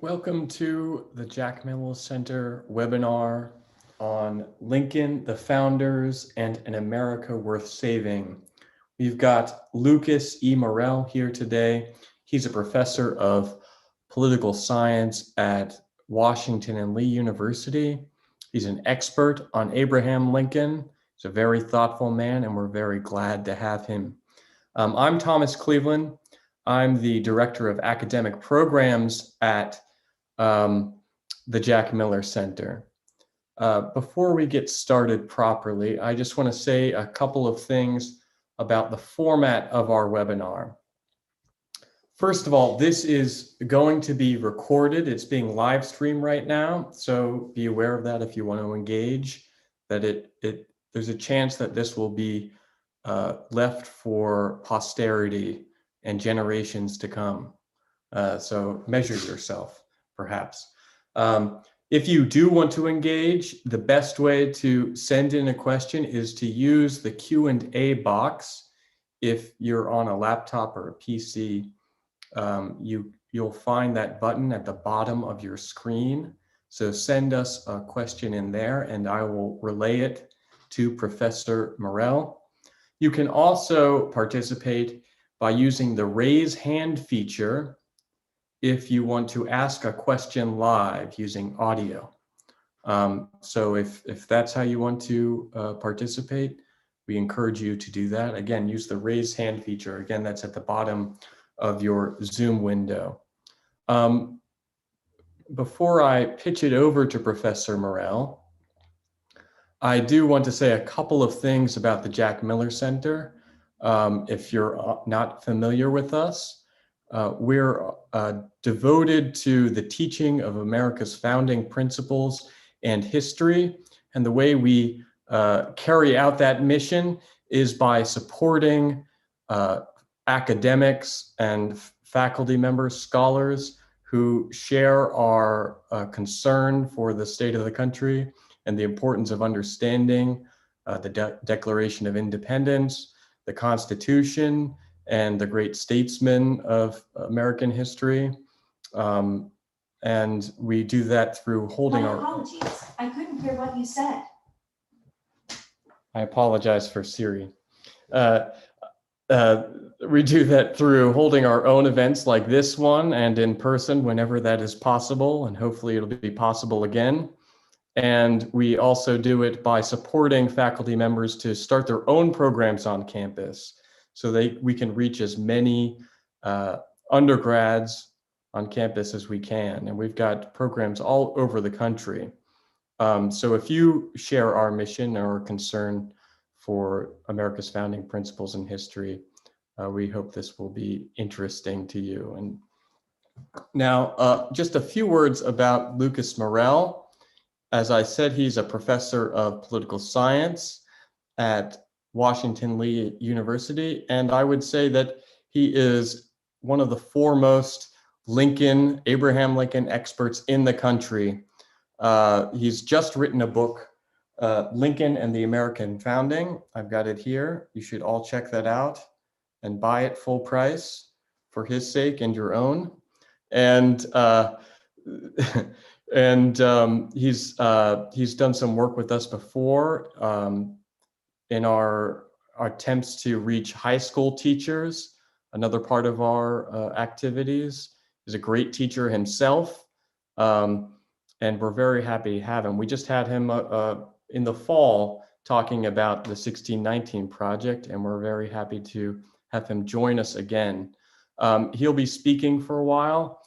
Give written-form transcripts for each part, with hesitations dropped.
Welcome to the Jack Miller Center webinar on Lincoln, the Founders, and an America Worth Saving. We've got Lucas E. Morel here today. He's a professor of political science at Washington and Lee University. He's an expert on Abraham Lincoln. He's a very thoughtful man, and we're very glad to have him. I'm Thomas Cleveland. I'm the Director of Academic Programs at the Jack Miller Center. Before we get started properly, I just want to say a couple of things about the format of our webinar. First of all, this is going to be recorded. It's being live streamed right now, so be aware of that if you want to engage, that there's a chance that this will be left for posterity and generations to come. So measure yourself, perhaps. If you do want to engage, the best way to send in a question is to use the Q&A box. If you're on a laptop or a PC, you'll find that button at the bottom of your screen. So send us a question in there and I will relay it to Professor Morel. You can also participate by using the raise hand feature if you want to ask a question live using audio. So if that's how you want to participate, we encourage you to do that. Again, use the raise hand feature. Again, that's at the bottom of your Zoom window. Before I pitch it over to Professor Morel, I do want to say a couple of things about the Jack Miller Center. If you're not familiar with us, we're devoted to the teaching of America's founding principles and history. And the way we carry out that mission is by supporting academics and faculty members, scholars who share our concern for the state of the country and the importance of understanding the Declaration of Independence, the Constitution, and the great statesmen of American history. And we do that through holding our... Apologies, I couldn't hear what you said. I apologize for Siri. We do that through holding our own events like this one and in person whenever that is possible, and hopefully it'll be possible again. And we also do it by supporting faculty members to start their own programs on campus so we can reach as many undergrads on campus as we can. And we've got programs all over the country. So if you share our mission or concern for America's founding principles and history, we hope this will be interesting to you. And now, just a few words about Lucas Morel. As I said, he's a professor of political science at Washington Lee University. And I would say that he is one of the foremost Abraham Lincoln experts in the country. He's just written a book, Lincoln and the American Founding. I've got it here. You should all check that out and buy it full price for his sake and your own. And he's done some work with us before in our attempts to reach high school teachers. Another part of our activities. He's a great teacher himself, and we're very happy to have him. We just had him in the fall talking about the 1619 project, and we're very happy to have him join us again. He'll be speaking for a while.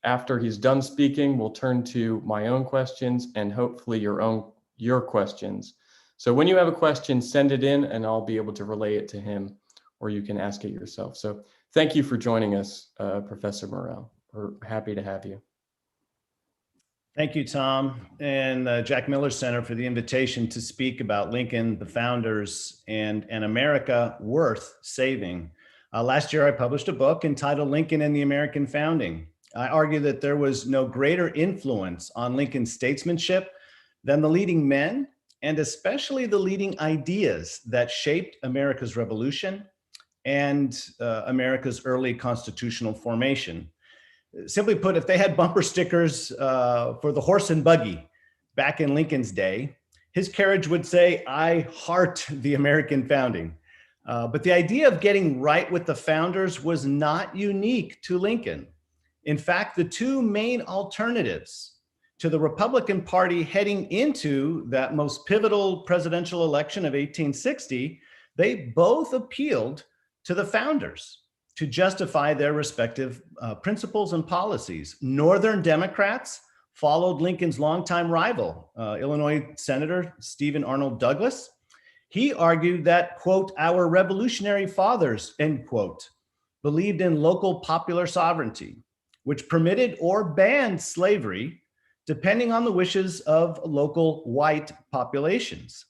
After he's done speaking, we'll turn to my own questions and hopefully your questions. So when you have a question, send it in and I'll be able to relay it to him, or you can ask it yourself. So thank you for joining us, Professor Morel. We're happy to have you. Thank you, Tom, and Jack Miller Center for the invitation to speak about Lincoln, the Founders, and an America Worth Saving. Last year, I published a book entitled Lincoln and the American Founding. I argue that there was no greater influence on Lincoln's statesmanship than the leading men, and especially the leading ideas that shaped America's revolution and America's early constitutional formation. Simply put, if they had bumper stickers for the horse and buggy back in Lincoln's day, his carriage would say, "I heart the American founding." But the idea of getting right with the founders was not unique to Lincoln. In fact, the two main alternatives to the Republican Party heading into that most pivotal presidential election of 1860, they both appealed to the founders to justify their respective principles and policies. Northern Democrats followed Lincoln's longtime rival, Illinois Senator Stephen Arnold Douglas. He argued that, quote, "our revolutionary fathers," end quote, believed in local popular sovereignty, which permitted or banned slavery depending on the wishes of local white populations.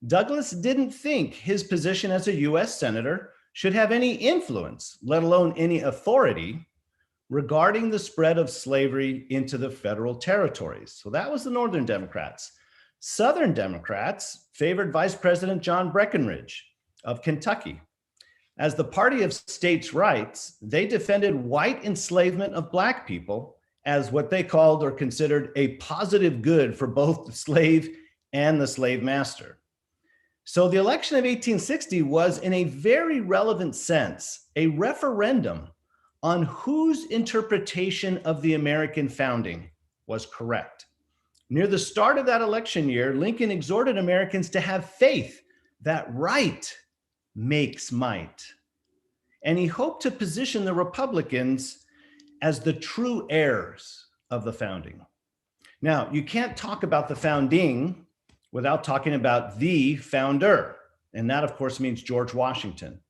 Douglas didn't think his position as a US senator should have any influence, let alone any authority, regarding the spread of slavery into the federal territories. So that was the Northern Democrats. Southern Democrats favored Vice President John Breckinridge of Kentucky. As the party of states' rights, they defended white enslavement of Black people as what they called or considered a positive good for both the slave and the slave master. So the election of 1860 was, in a very relevant sense, a referendum on whose interpretation of the American founding was correct. Near the start of that election year, Lincoln exhorted Americans to have faith that right makes might. And he hoped to position the Republicans as the true heirs of the founding. Now, you can't talk about the founding without talking about the founder. And that, of course, means George Washington.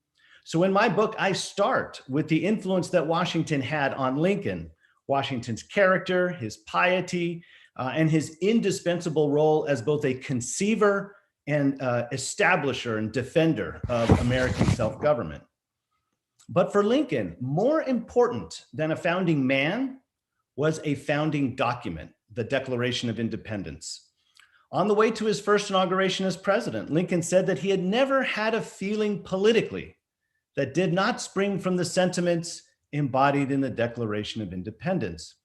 So in my book, I start with the influence that Washington had on Lincoln, Washington's character, his piety, and his indispensable role as both a conceiver and establisher and defender of American self-government. But for Lincoln, more important than a founding man was a founding document, the Declaration of Independence. On the way to his first inauguration as president, Lincoln said that he had never had a feeling politically that did not spring from the sentiments embodied in the Declaration of Independence.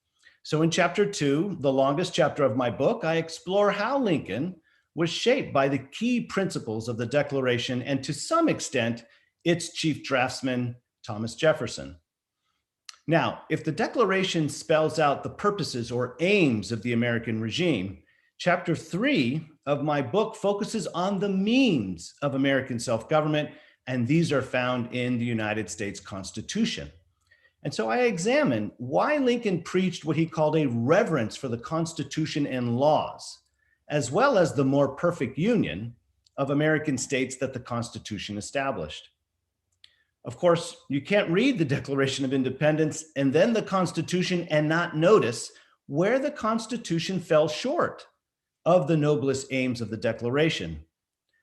So in chapter 2, the longest chapter of my book, I explore how Lincoln was shaped by the key principles of the Declaration and, to some extent, its chief draftsman, Thomas Jefferson. Now, if the Declaration spells out the purposes or aims of the American regime, chapter 3 of my book focuses on the means of American self-government, and these are found in the United States Constitution. And so I examine why Lincoln preached what he called a reverence for the Constitution and laws, as well as the more perfect union of American states that the Constitution established. Of course, you can't read the Declaration of Independence and then the Constitution and not notice where the Constitution fell short of the noblest aims of the Declaration.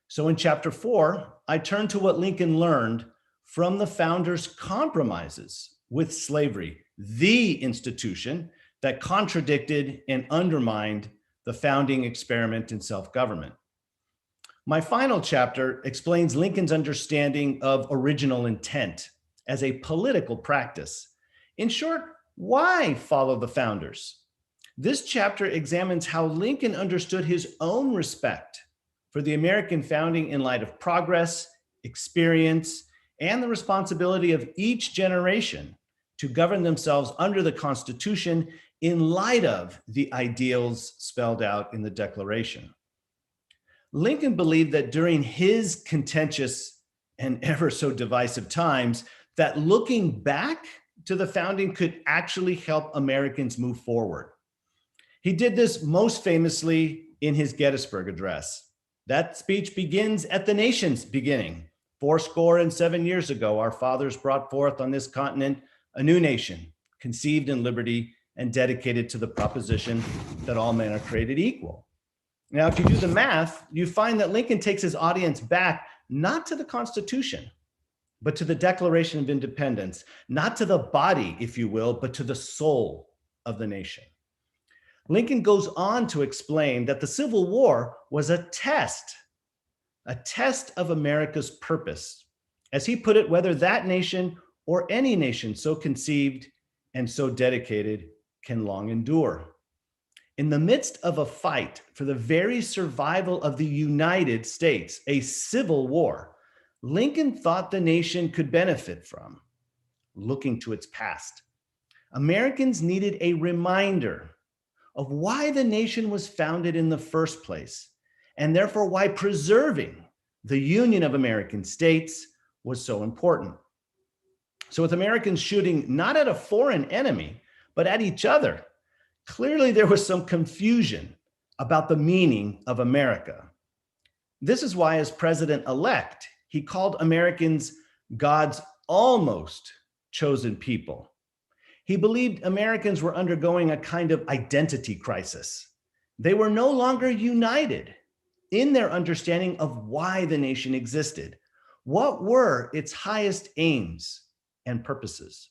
So in chapter 4, I turn to what Lincoln learned from the founders' compromises with slavery, the institution that contradicted and undermined the founding experiment in self-government. My final chapter explains Lincoln's understanding of original intent as a political practice. In short, why follow the founders? This chapter examines how Lincoln understood his own respect for the American founding in light of progress, experience, and the responsibility of each generation to govern themselves under the Constitution in light of the ideals spelled out in the Declaration. Lincoln believed that during his contentious and ever so divisive times, that looking back to the founding could actually help Americans move forward. He did this most famously in his Gettysburg Address. That speech begins at the nation's beginning. 77 years ago, our fathers brought forth on this continent a new nation, conceived in liberty and dedicated to the proposition that all men are created equal. Now, if you do the math, you find that Lincoln takes his audience back, not to the Constitution, but to the Declaration of Independence, not to the body, if you will, but to the soul of the nation. Lincoln goes on to explain that the Civil War was a test of America's purpose. As he put it, whether that nation or any nation so conceived and so dedicated can long endure. In the midst of a fight for the very survival of the United States, a civil war, Lincoln thought the nation could benefit from looking to its past. Americans needed a reminder of why the nation was founded in the first place, and therefore why preserving the Union of American States was so important. So with Americans shooting not at a foreign enemy, but at each other, clearly there was some confusion about the meaning of America. This is why, as president-elect, he called Americans God's almost chosen people. He believed Americans were undergoing a kind of identity crisis. They were no longer united in their understanding of why the nation existed. What were its highest aims and purposes?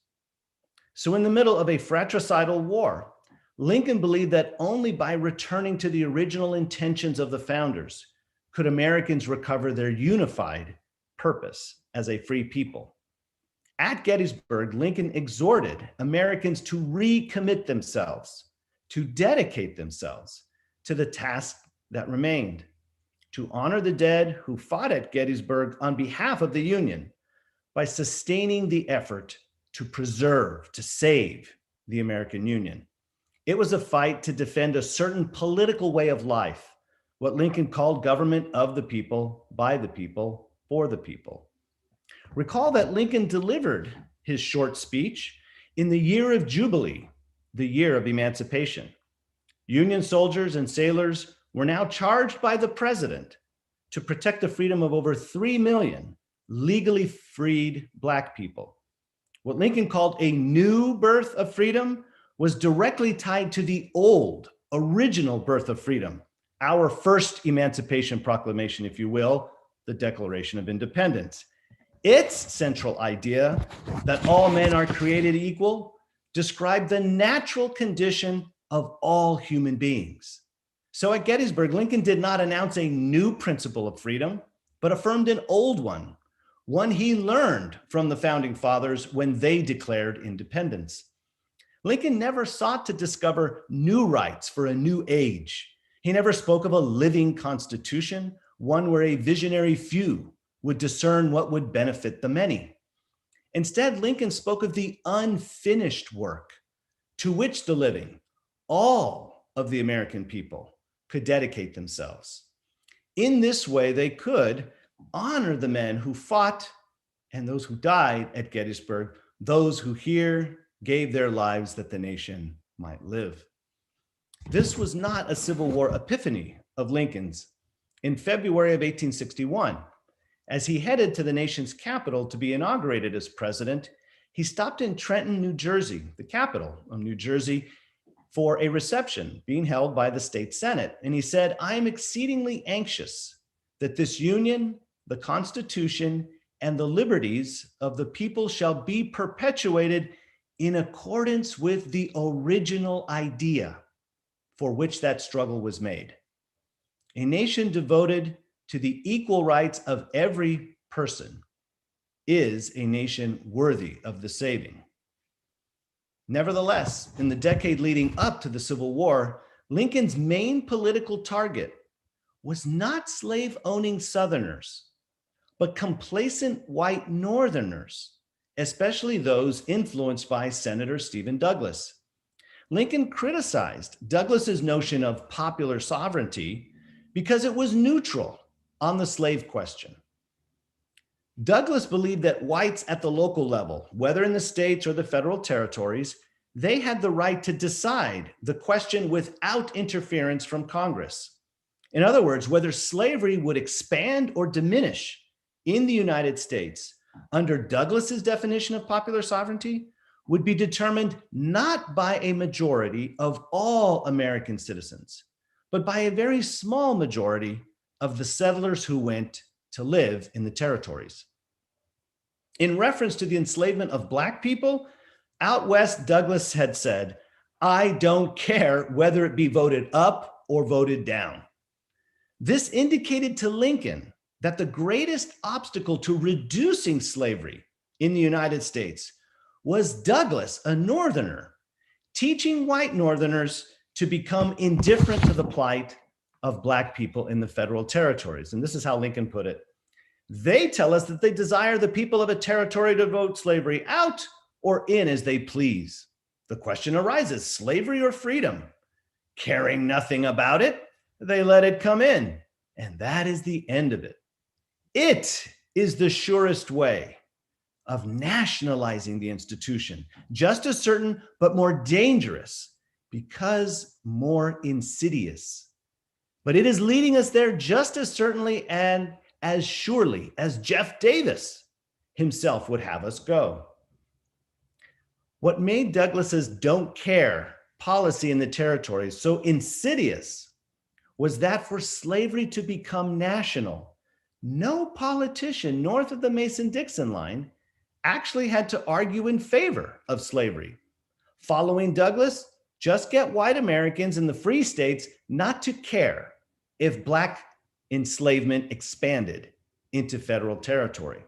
So in the middle of a fratricidal war, Lincoln believed that only by returning to the original intentions of the founders could Americans recover their unified purpose as a free people. At Gettysburg, Lincoln exhorted Americans to recommit themselves, to dedicate themselves to the task that remained, to honor the dead who fought at Gettysburg on behalf of the Union by sustaining the effort to preserve, to save the American Union. It was a fight to defend a certain political way of life, what Lincoln called government of the people, by the people, for the people. Recall that Lincoln delivered his short speech in the year of Jubilee, the year of emancipation. Union soldiers and sailors were now charged by the president to protect the freedom of over 3 million legally freed Black people. What Lincoln called a new birth of freedom was directly tied to the old, original birth of freedom, our first Emancipation Proclamation, if you will, the Declaration of Independence. Its central idea that all men are created equal described the natural condition of all human beings. So at Gettysburg, Lincoln did not announce a new principle of freedom, but affirmed an old one he learned from the founding fathers when they declared independence. Lincoln never sought to discover new rights for a new age. He never spoke of a living constitution, one where a visionary few would discern what would benefit the many. Instead, Lincoln spoke of the unfinished work to which the living, all of the American people, could dedicate themselves. In this way, they could honor the men who fought and those who died at Gettysburg, those who here gave their lives that the nation might live. This was not a Civil War epiphany of Lincoln's. In February of 1861, as he headed to the nation's capital to be inaugurated as president, he stopped in Trenton, New Jersey, the capital of New Jersey, for a reception being held by the state Senate. And he said, "I am exceedingly anxious that this union, the Constitution, and the liberties of the people shall be perpetuated in accordance with the original idea for which that struggle was made. A nation devoted to the equal rights of every person is a nation worthy of the saving." Nevertheless, in the decade leading up to the Civil War, Lincoln's main political target was not slave-owning Southerners, but complacent white Northerners, especially those influenced by Senator Stephen Douglas. Lincoln criticized Douglas's notion of popular sovereignty because it was neutral on the slave question. Douglas believed that whites at the local level, whether in the states or the federal territories, they had the right to decide the question without interference from Congress. In other words, whether slavery would expand or diminish in the United States under Douglas's definition of popular sovereignty would be determined not by a majority of all American citizens, but by a very small majority of the settlers who went to live in the territories. In reference to the enslavement of Black people, out West, Douglas had said, "I don't care whether it be voted up or voted down." This indicated to Lincoln that the greatest obstacle to reducing slavery in the United States was Douglas, a Northerner, teaching white Northerners to become indifferent to the plight of Black people in the federal territories. And this is how Lincoln put it. They tell us that they desire the people of a territory to vote slavery out or in as they please. The question arises, slavery or freedom? Caring nothing about it, they let it come in. And that is the end of it. It is the surest way of nationalizing the institution, just as certain, but more dangerous because more insidious. But it is leading us there just as certainly and as surely as Jeff Davis himself would have us go. What made Douglas's don't care policy in the territories so insidious was that for slavery to become national, no politician north of the Mason-Dixon line actually had to argue in favor of slavery. Following Douglas, just get white Americans in the free states not to care if Black enslavement expanded into federal territory.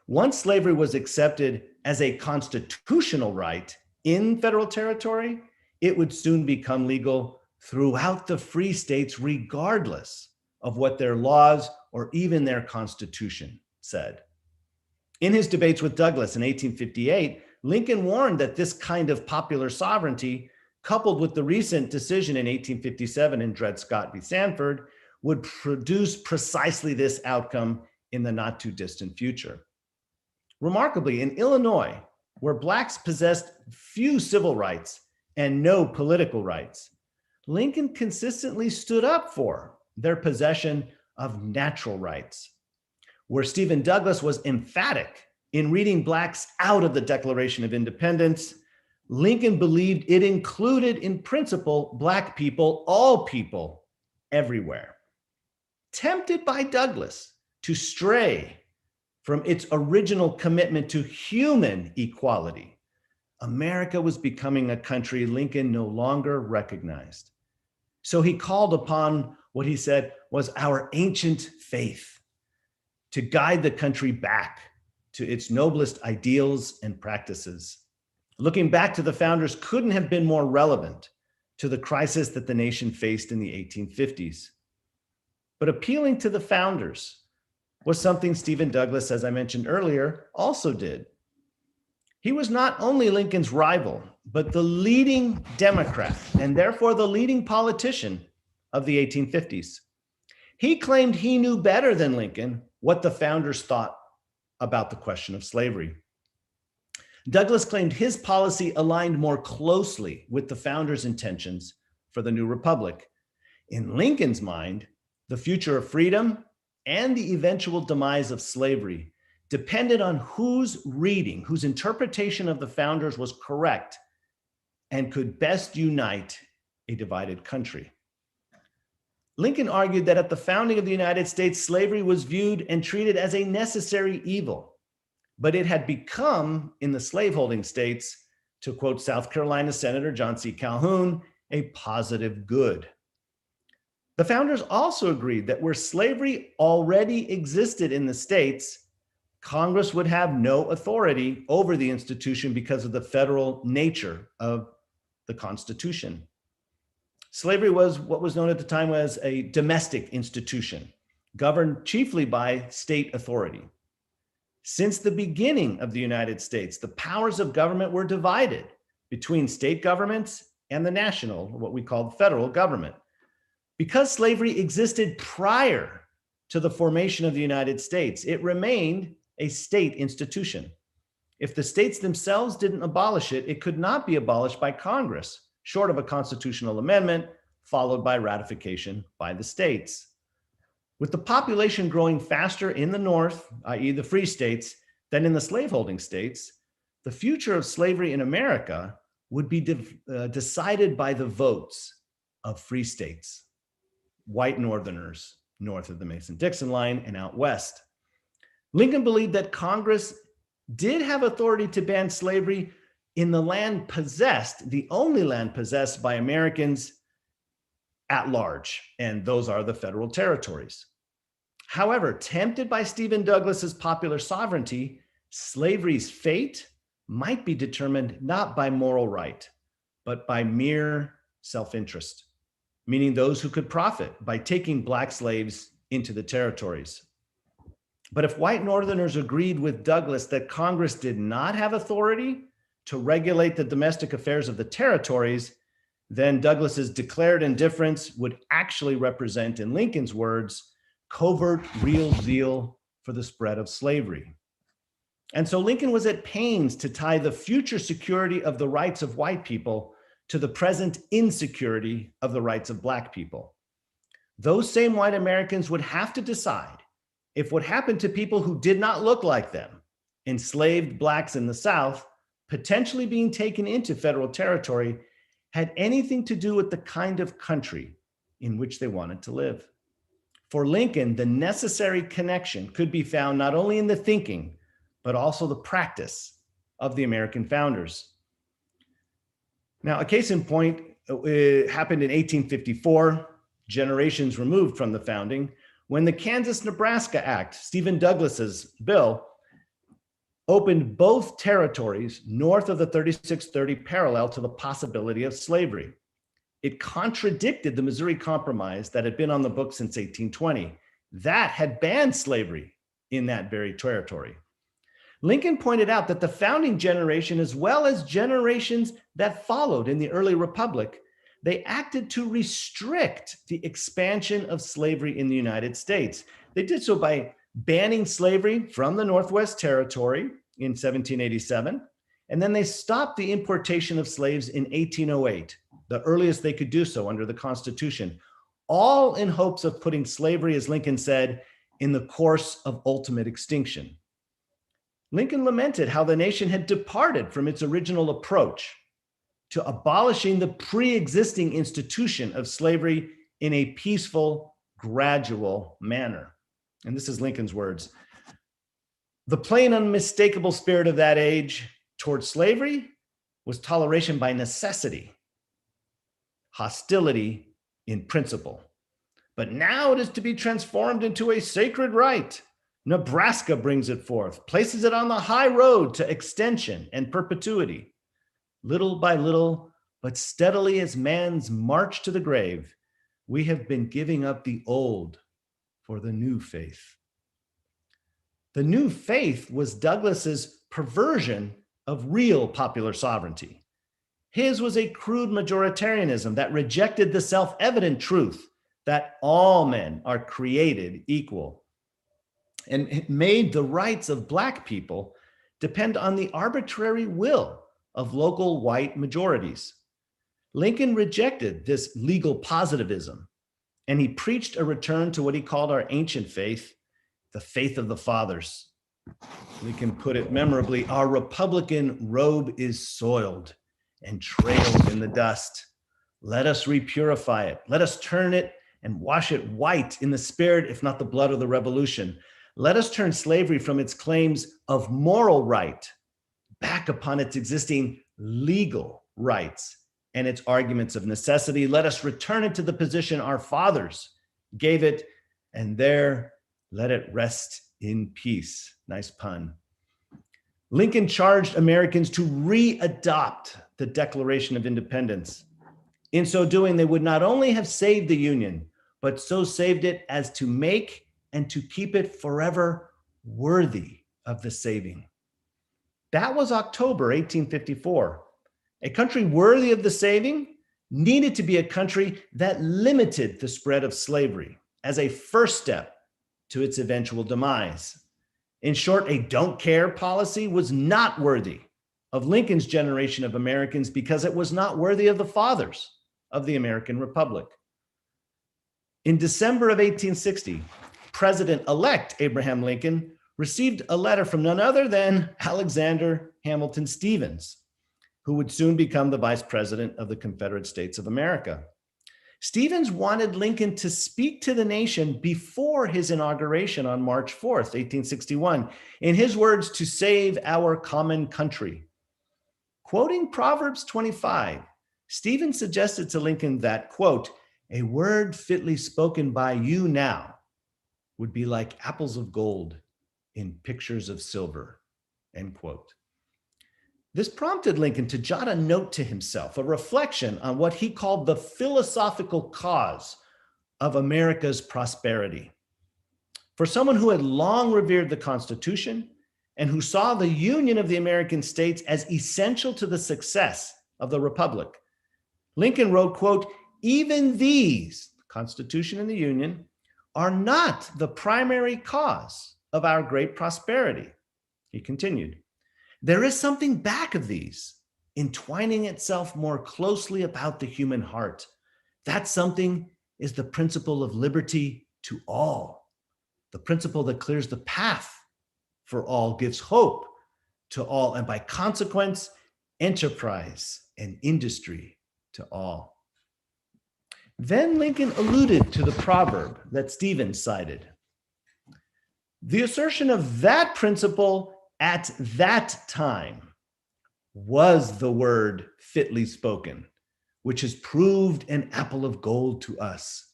Once slavery was accepted as a constitutional right in federal territory, it would soon become legal throughout the free states, regardless of what their laws or even their constitution said. In his debates with Douglas in 1858, Lincoln warned that this kind of popular sovereignty, coupled with the recent decision in 1857 in Dred Scott v. Sanford, would produce precisely this outcome in the not too distant future. Remarkably, in Illinois, where Blacks possessed few civil rights and no political rights, Lincoln consistently stood up for their possession of natural rights. Where Stephen Douglas was emphatic in reading Blacks out of the Declaration of Independence, Lincoln believed it included in principle Black people, all people, everywhere. Tempted by Douglas to stray from its original commitment to human equality, America was becoming a country Lincoln no longer recognized. So he called upon what he said was our ancient faith to guide the country back to its noblest ideals and practices. Looking back to the founders couldn't have been more relevant to the crisis that the nation faced in the 1850s. But appealing to the founders was something Stephen Douglas, as I mentioned earlier, also did. He was not only Lincoln's rival, but the leading Democrat, and therefore the leading politician of the 1850s. He claimed he knew better than Lincoln what the founders thought about the question of slavery. Douglas claimed his policy aligned more closely with the founders' intentions for the new republic. In Lincoln's mind, the future of freedom and the eventual demise of slavery depended on whose reading, whose interpretation of the founders was correct and could best unite a divided country. Lincoln argued that at the founding of the United States, slavery was viewed and treated as a necessary evil, but it had become, in the slaveholding states, to quote South Carolina Senator John C. Calhoun, a positive good. The founders also agreed that where slavery already existed in the states, Congress would have no authority over the institution because of the federal nature of the Constitution. Slavery was what was known at the time as a domestic institution, governed chiefly by state authority. Since the beginning of the United States, the powers of government were divided between state governments and the national, or what we call the federal government. Because slavery existed prior to the formation of the United States, it remained a state institution. If the states themselves didn't abolish it, it could not be abolished by Congress, short of a constitutional amendment, followed by ratification by the states. With the population growing faster in the North, i.e. the free states, than in the slaveholding states, the future of slavery in America would be decided by the votes of free states, white Northerners north of the Mason-Dixon line and out west. Lincoln believed that Congress did have authority to ban slavery in the land possessed, the only land possessed by Americans at large, and those are the federal territories. However, tempted by Stephen Douglas's popular sovereignty, slavery's fate might be determined not by moral right, but by mere self-interest, meaning those who could profit by taking Black slaves into the territories. But if white Northerners agreed with Douglas that Congress did not have authority to regulate the domestic affairs of the territories, then Douglas's declared indifference would actually represent, in Lincoln's words, covert real zeal for the spread of slavery. And so Lincoln was at pains to tie the future security of the rights of white people to the present insecurity of the rights of Black people. Those same white Americans would have to decide if what happened to people who did not look like them, enslaved Blacks in the South, potentially being taken into federal territory, had anything to do with the kind of country in which they wanted to live. For Lincoln, the necessary connection could be found not only in the thinking, but also the practice of the American founders. Now, a case in point happened in 1854, generations removed from the founding, when the Kansas-Nebraska Act, Stephen Douglas's bill, opened both territories north of the 3630 parallel to the possibility of slavery. It contradicted the Missouri Compromise that had been on the books since 1820. That had banned slavery in that very territory. Lincoln pointed out that the founding generation, as well as generations that followed in the early republic, they acted to restrict the expansion of slavery in the United States. They did so by banning slavery from the Northwest Territory in 1787, and then they stopped the importation of slaves in 1808, the earliest they could do so under the Constitution, all in hopes of putting slavery, as Lincoln said, in the course of ultimate extinction. Lincoln lamented how the nation had departed from its original approach to abolishing the pre-existing institution of slavery in a peaceful, gradual manner. And this is Lincoln's words. The plain, unmistakable spirit of that age towards slavery was toleration by necessity, hostility in principle. But now it is to be transformed into a sacred right. Nebraska brings it forth, places it on the high road to extension and perpetuity. Little by little, but steadily as man's march to the grave, we have been giving up the old for the new faith. The new faith was Douglas's perversion of real popular sovereignty. His was a crude majoritarianism that rejected the self-evident truth that all men are created equal. And it made the rights of Black people depend on the arbitrary will of local white majorities. Lincoln rejected this legal positivism, and he preached a return to what he called our ancient faith, the faith of the fathers. Lincoln put it memorably, our Republican robe is soiled and trailed in the dust. Let us repurify it. Let us turn it and wash it white in the spirit, if not the blood of the revolution. Let us turn slavery from its claims of moral right back upon its existing legal rights and its arguments of necessity. Let us return it to the position our fathers gave it, and there let it rest in peace. Nice pun. Lincoln charged Americans to re-adopt the Declaration of Independence. In so doing, they would not only have saved the Union, but so saved it as to make and to keep it forever worthy of the saving. That was October 1854. A country worthy of the saving needed to be a country that limited the spread of slavery as a first step to its eventual demise. In short, a don't care policy was not worthy of Lincoln's generation of Americans because it was not worthy of the fathers of the Republic. In December of 1860, President-elect Abraham Lincoln received a letter from none other than Alexander Hamilton Stevens, who would soon become the Vice President of the Confederate States of America. Stevens wanted Lincoln to speak to the nation before his inauguration on March 4th, 1861. In his words, to save our common country. Quoting Proverbs 25, Stevens suggested to Lincoln that, quote, a word fitly spoken by you now would be like apples of gold in pictures of silver, end quote. This prompted Lincoln to jot a note to himself, a reflection on what he called the philosophical cause of America's prosperity. For someone who had long revered the Constitution and who saw the union of the American states as essential to the success of the Republic, Lincoln wrote, quote, "Even these, the Constitution and the Union, are not the primary cause of our great prosperity." He continued, "There is something back of these, entwining itself more closely about the human heart. That something is the principle of liberty to all, the principle that clears the path for all, gives hope to all, and by consequence, enterprise and industry to all." Then Lincoln alluded to the proverb that Stevens cited. The assertion of that principle at that time was the word fitly spoken, which has proved an apple of gold to us.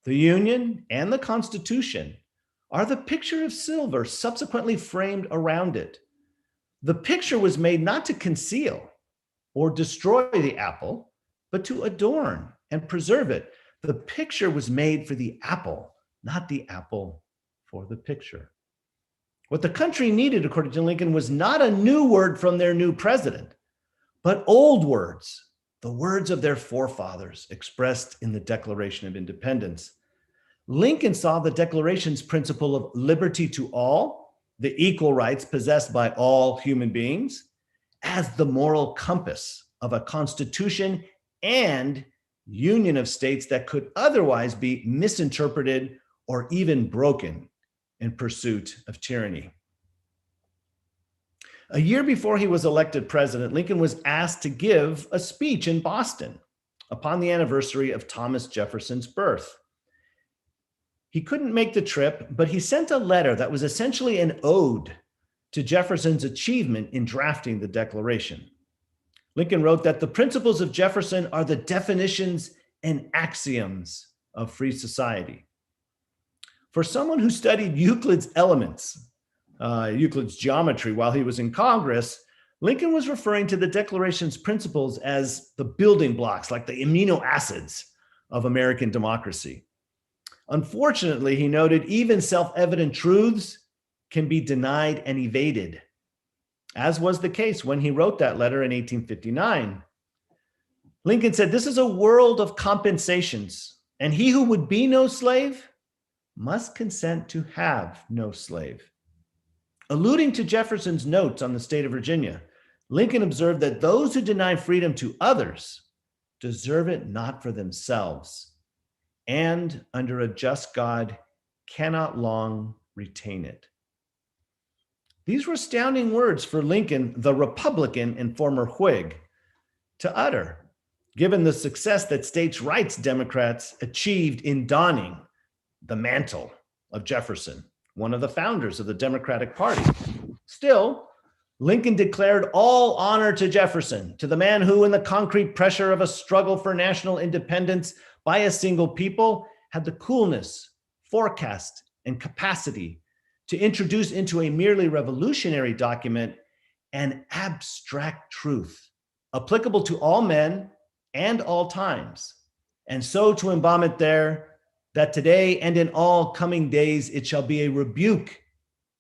The Union and the Constitution are the picture of silver subsequently framed around it. The picture was made not to conceal or destroy the apple, but to adorn and preserve it. The picture was made for the apple, not the apple for the picture. What the country needed, according to Lincoln, was not a new word from their new president, but old words, the words of their forefathers expressed in the Declaration of Independence. Lincoln saw the Declaration's principle of liberty to all, the equal rights possessed by all human beings, as the moral compass of a constitution and union of states that could otherwise be misinterpreted or even broken in pursuit of tyranny. A year before he was elected president, Lincoln was asked to give a speech in Boston upon the anniversary of Thomas Jefferson's birth. He couldn't make the trip, but he sent a letter that was essentially an ode to Jefferson's achievement in drafting the Declaration. Lincoln wrote that the principles of Jefferson are the definitions and axioms of free society. For someone who studied Euclid's elements, Euclid's geometry while he was in Congress, Lincoln was referring to the Declaration's principles as the building blocks, like the amino acids of American democracy. Unfortunately, he noted, even self-evident truths can be denied and evaded, as was the case when he wrote that letter in 1859. Lincoln said, "This is a world of compensations, and he who would be no slave must consent to have no slave." Alluding to Jefferson's notes on the state of Virginia, Lincoln observed that those who deny freedom to others deserve it not for themselves, and under a just God cannot long retain it. These were astounding words for Lincoln, the Republican and former Whig, to utter, given the success that states' rights Democrats achieved in donning the mantle of Jefferson, one of the founders of the Democratic Party. Still, Lincoln declared all honor to Jefferson, to the man who, in the concrete pressure of a struggle for national independence by a single people, had the coolness, forecast, and capacity to introduce into a merely revolutionary document an abstract truth applicable to all men and all times, and so to embalm it there, that today and in all coming days it shall be a rebuke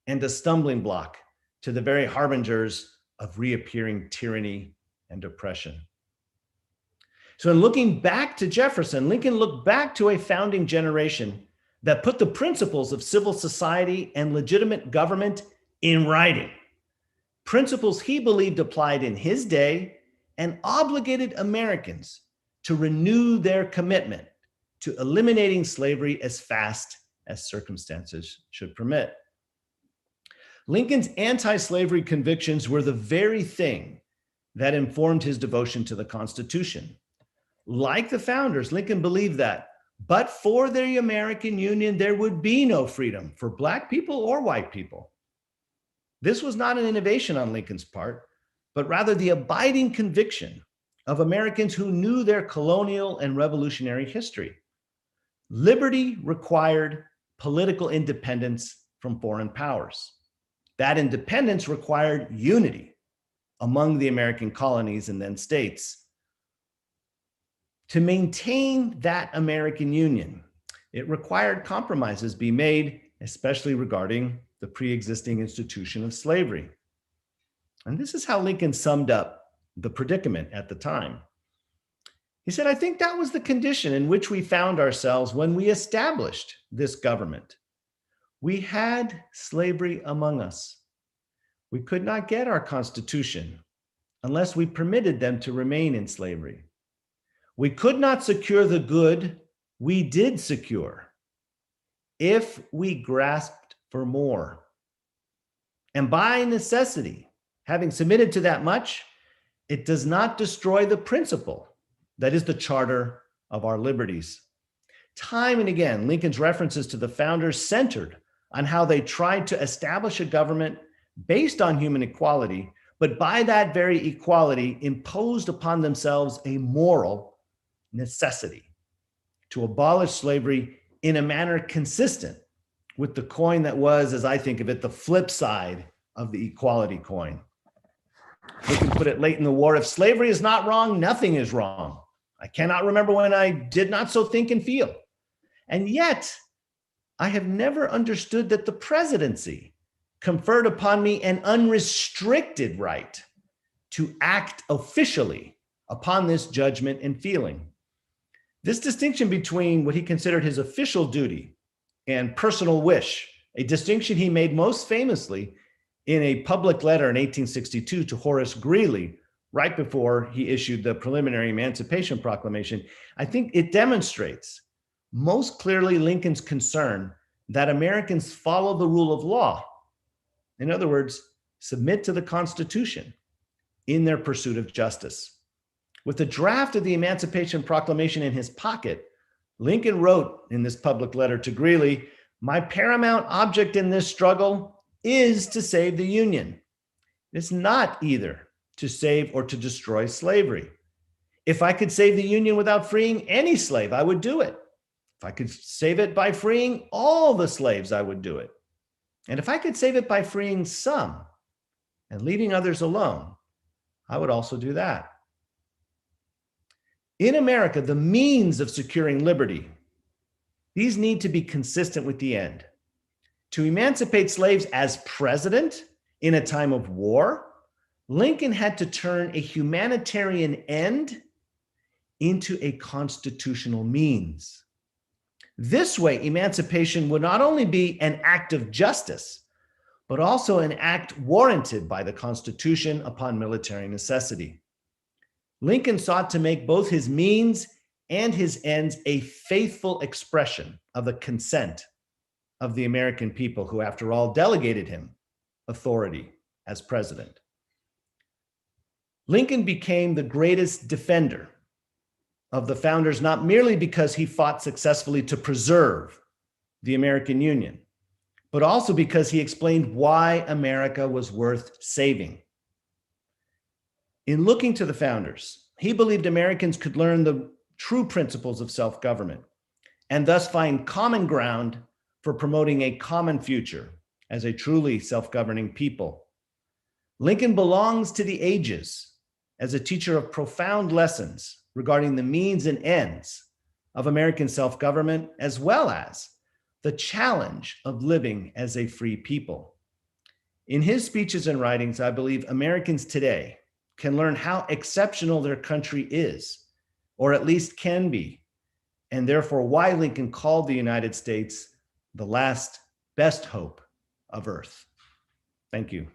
and a stumbling block to the very harbingers of reappearing tyranny and oppression. So in looking back to Jefferson, Lincoln looked back to a founding generation that put the principles of civil society and legitimate government in writing, principles he believed applied in his day and obligated Americans to renew their commitment to eliminating slavery as fast as circumstances should permit. Lincoln's anti-slavery convictions were the very thing that informed his devotion to the Constitution. Like the founders, Lincoln believed that, but for the American Union, there would be no freedom for Black people or white people. This was not an innovation on Lincoln's part, but rather the abiding conviction of Americans who knew their colonial and revolutionary history. Liberty required political independence from foreign powers. That independence required unity among the American colonies and then states. To maintain that American Union, it required compromises be made, especially regarding the pre-existing institution of slavery. And this is how Lincoln summed up the predicament at the time. He said, I think that was the condition in which we found ourselves when we established this government. We had slavery among us. We could not get our Constitution unless we permitted them to remain in slavery. We could not secure the good we did secure if we grasped for more. And by necessity, having submitted to that much, it does not destroy the principle that is the charter of our liberties. Time and again, Lincoln's references to the founders centered on how they tried to establish a government based on human equality, but by that very equality imposed upon themselves a moral necessity to abolish slavery in a manner consistent with the coin that was, as I think of it, the flip side of the equality coin. We can put it late in the war, if slavery is not wrong, nothing is wrong. I cannot remember when I did not so think and feel. And yet, I have never understood that the presidency conferred upon me an unrestricted right to act officially upon this judgment and feeling. This distinction between what he considered his official duty and personal wish, a distinction he made most famously in a public letter in 1862 to Horace Greeley, right before he issued the preliminary Emancipation Proclamation, I think it demonstrates most clearly Lincoln's concern that Americans follow the rule of law. In other words, submit to the Constitution in their pursuit of justice. With the draft of the Emancipation Proclamation in his pocket, Lincoln wrote in this public letter to Greeley, "My paramount object in this struggle is to save the Union. It's not either to save or to destroy slavery. If I could save the Union without freeing any slave, I would do it. If I could save it by freeing all the slaves, I would do it. And if I could save it by freeing some and leaving others alone, I would also do that." In America, the means of securing liberty, these need to be consistent with the end. To emancipate slaves as president in a time of war, Lincoln had to turn a humanitarian end into a constitutional means. This way, emancipation would not only be an act of justice, but also an act warranted by the Constitution upon military necessity. Lincoln sought to make both his means and his ends a faithful expression of the consent of the American people, who, after all, delegated him authority as president. Lincoln became the greatest defender of the founders, not merely because he fought successfully to preserve the American Union, but also because he explained why America was worth saving. In looking to the founders, he believed Americans could learn the true principles of self-government and thus find common ground for promoting a common future as a truly self-governing people. Lincoln belongs to the ages as a teacher of profound lessons regarding the means and ends of American self-government, as well as the challenge of living as a free people. In his speeches and writings, I believe Americans today can learn how exceptional their country is, or at least can be, and therefore why Lincoln called the United States the last best hope of Earth. Thank you.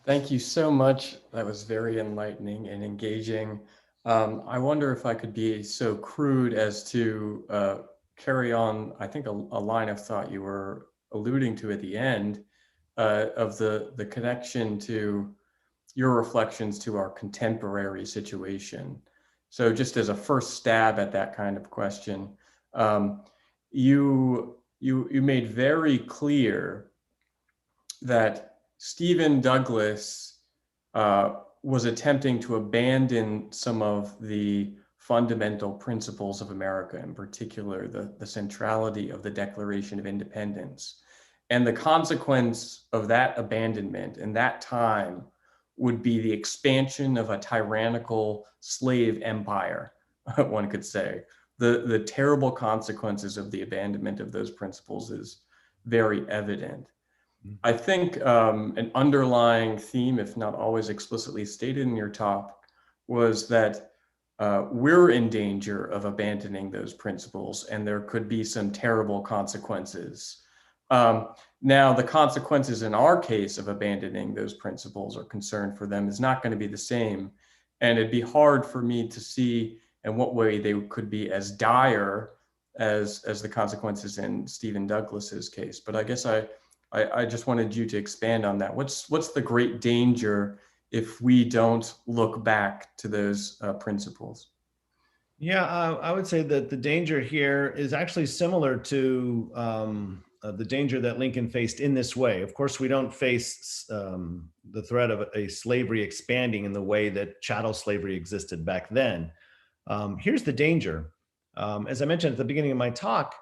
Thank you so much. That was very enlightening and engaging. I wonder if I could be so crude as to carry on, I think, a line of thought you were alluding to at the end of the connection to your reflections to our contemporary situation. So just as a first stab at that kind of question, you made very clear that Stephen Douglas was attempting to abandon some of the fundamental principles of America, in particular, the centrality of the Declaration of Independence. And the consequence of that abandonment in that time would be the expansion of a tyrannical slave empire, one could say. The terrible consequences of the abandonment of those principles is very evident. I think an underlying theme, if not always explicitly stated in your talk, was that we're in danger of abandoning those principles, and there could be some terrible consequences. Now, the consequences in our case of abandoning those principles or concern for them is not going to be the same. And it'd be hard for me to see in what way they could be as dire as the consequences in Stephen Douglas's case. But I guess I just wanted you to expand on that. What's the great danger if we don't look back to those principles? Yeah, I would say that the danger here is actually similar to the danger that Lincoln faced in this way. Of course, we don't face the threat of a slavery expanding in the way that chattel slavery existed back then. Here's the danger. As I mentioned at the beginning of my talk,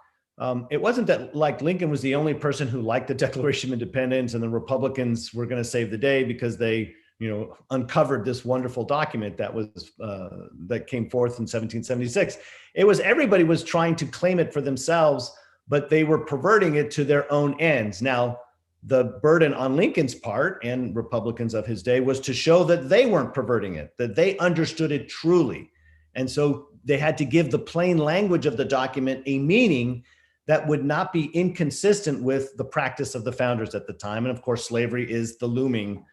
it wasn't that like Lincoln was the only person who liked the Declaration of Independence and the Republicans were going to save the day because they, uncovered this wonderful document that was that came forth in 1776. It was everybody was trying to claim it for themselves, but they were perverting it to their own ends. Now, the burden on Lincoln's part and Republicans of his day was to show that they weren't perverting it, that they understood it truly. And so they had to give the plain language of the document a meaning that would not be inconsistent with the practice of the founders at the time. And of course, slavery is the looming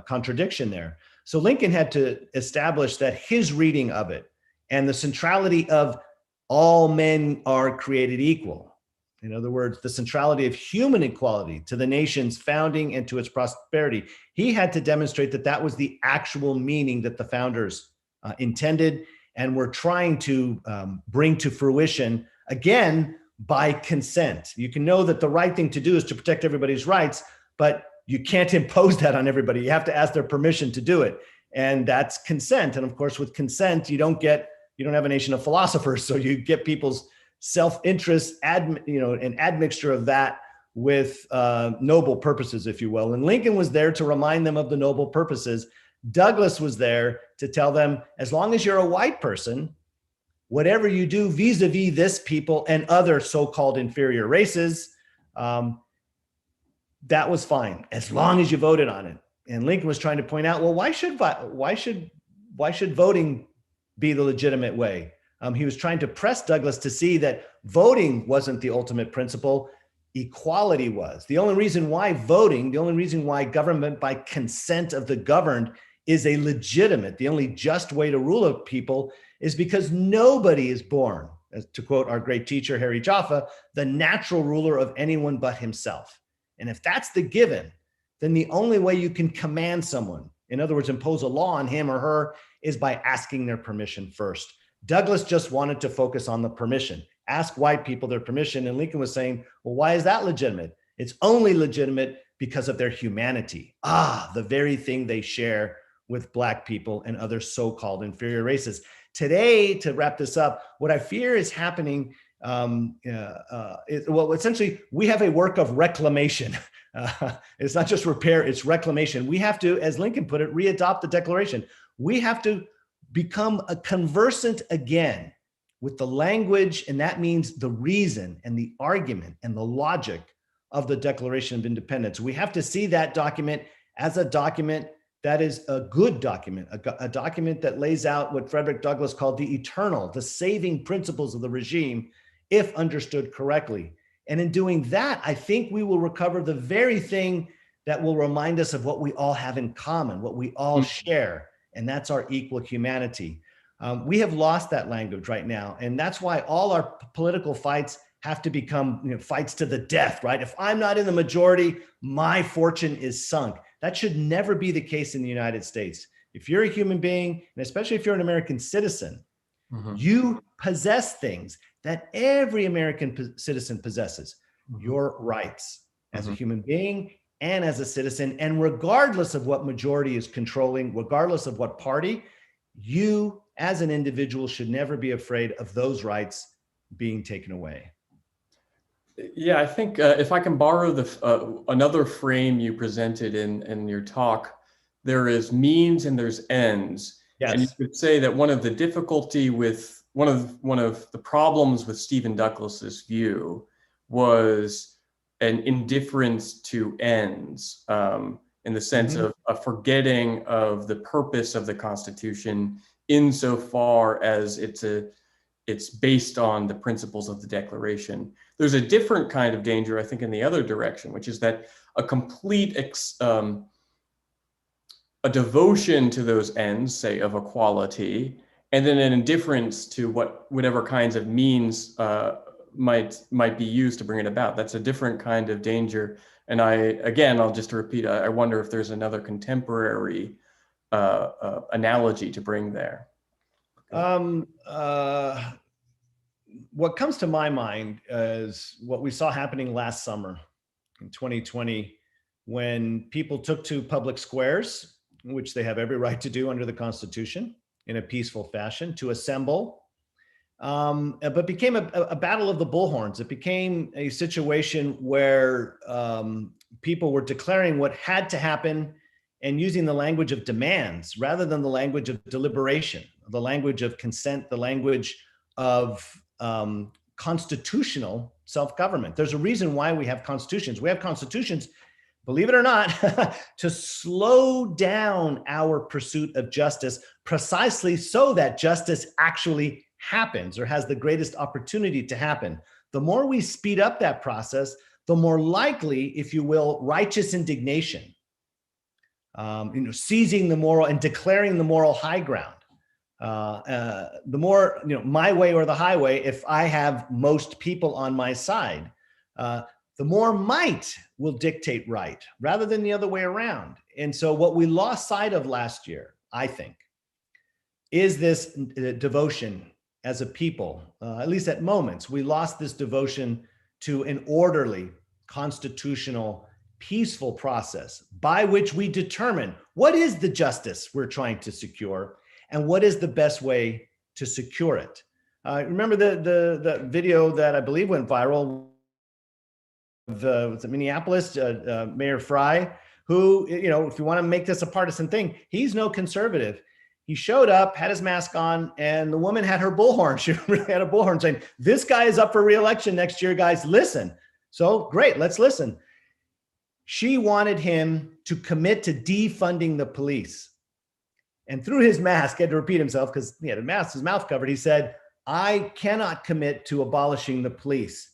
contradiction there. So Lincoln had to establish that his reading of it and the centrality of all men are created equal. In other words, the centrality of human equality to the nation's founding and to its prosperity. He had to demonstrate that that was the actual meaning that the founders intended and were trying to bring to fruition, again, by consent. You can know that the right thing to do is to protect everybody's rights, but you can't impose that on everybody. You have to ask their permission to do it. And that's consent. And of course, with consent, you don't have a nation of philosophers. So you get people's self-interest, an admixture of that with noble purposes, if you will. And Lincoln was there to remind them of the noble purposes. Douglas was there to tell them, as long as you're a white person, whatever you do vis-a-vis this people and other so-called inferior races, that was fine, as long as you voted on it. And Lincoln was trying to point out, well, why should voting be the legitimate way? He was trying to press Douglas to see that voting wasn't the ultimate principle, equality was. The only reason why government by consent of the governed is a legitimate, the only just way to rule a people is because nobody is born, as to quote our great teacher, Harry Jaffa, the natural ruler of anyone but himself. And if that's the given, then the only way you can command someone, in other words, impose a law on him or her, is by asking their permission first. Douglas just wanted to focus on the permission, ask white people their permission. And Lincoln was saying, well, why is that legitimate? It's only legitimate because of their humanity. The very thing they share with Black people and other so-called inferior races. Today, to wrap this up, what I fear is happening essentially, we have a work of reclamation. It's not just repair, it's reclamation. We have to, as Lincoln put it, readopt the Declaration. We have to become a conversant again with the language, and that means the reason and the argument and the logic of the Declaration of Independence. We have to see that document as a document that is a good document, a document that lays out what Frederick Douglass called the eternal, the saving principles of the regime, if understood correctly. And in doing that, I think we will recover the very thing that will remind us of what we all have in common, what we all share, and that's our equal humanity. We have lost that language right now, and that's why all our political fights have to become fights to the death, right? If I'm not in the majority, my fortune is sunk. That should never be the case in the United States. If you're a human being, and especially if you're an American citizen, you possess things that every American citizen possesses, your rights as a human being and as a citizen. And regardless of what majority is controlling, regardless of what party, you as an individual should never be afraid of those rights being taken away. Yeah, I think if I can borrow another frame you presented in your talk, there is means and there's ends, and you Yes. could say that one of the difficulty with one of the problems with Stephen Douglas's view was an indifference to ends, in the sense Mhm. of a forgetting of the purpose of the Constitution insofar as it's based on the principles of the Declaration. There's a different kind of danger, I think, in the other direction, which is that a complete a devotion to those ends, say of equality, and then an indifference to whatever kinds of means might be used to bring it about. That's a different kind of danger. And I'll just repeat, I wonder if there's another contemporary analogy to bring there. Um, uh, what comes to my mind is what we saw happening last summer in 2020, when people took to public squares, which they have every right to do under the Constitution, in a peaceful fashion, to assemble, but became a battle of the bullhorns. It became a situation where people were declaring what had to happen and using the language of demands rather than the language of deliberation, the language of consent, the language of constitutional self-government. There's a reason why we have constitutions. We have constitutions, believe it or not, to slow down our pursuit of justice, precisely so that justice actually happens or has the greatest opportunity to happen. The more we speed up that process, the more likely, if you will, righteous indignation, seizing the moral and declaring the moral high ground. The more, my way or the highway, if I have most people on my side, the more might will dictate right rather than the other way around. And so what we lost sight of last year, I think, is this devotion as a people, at least at moments. We lost this devotion to an orderly, constitutional, peaceful process by which we determine what is the justice we're trying to secure and what is the best way to secure it. Remember the video that I believe went viral of Minneapolis, Mayor Fry, who, if you want to make this a partisan thing, he's no conservative. He showed up, had his mask on, and the woman had her bullhorn. She really had a bullhorn saying, "This guy is up for re-election next year, guys, listen." So great, let's listen. She wanted him to commit to defunding the police. And through his mask, he had to repeat himself because he had his mouth covered. He said, "I cannot commit to abolishing the police."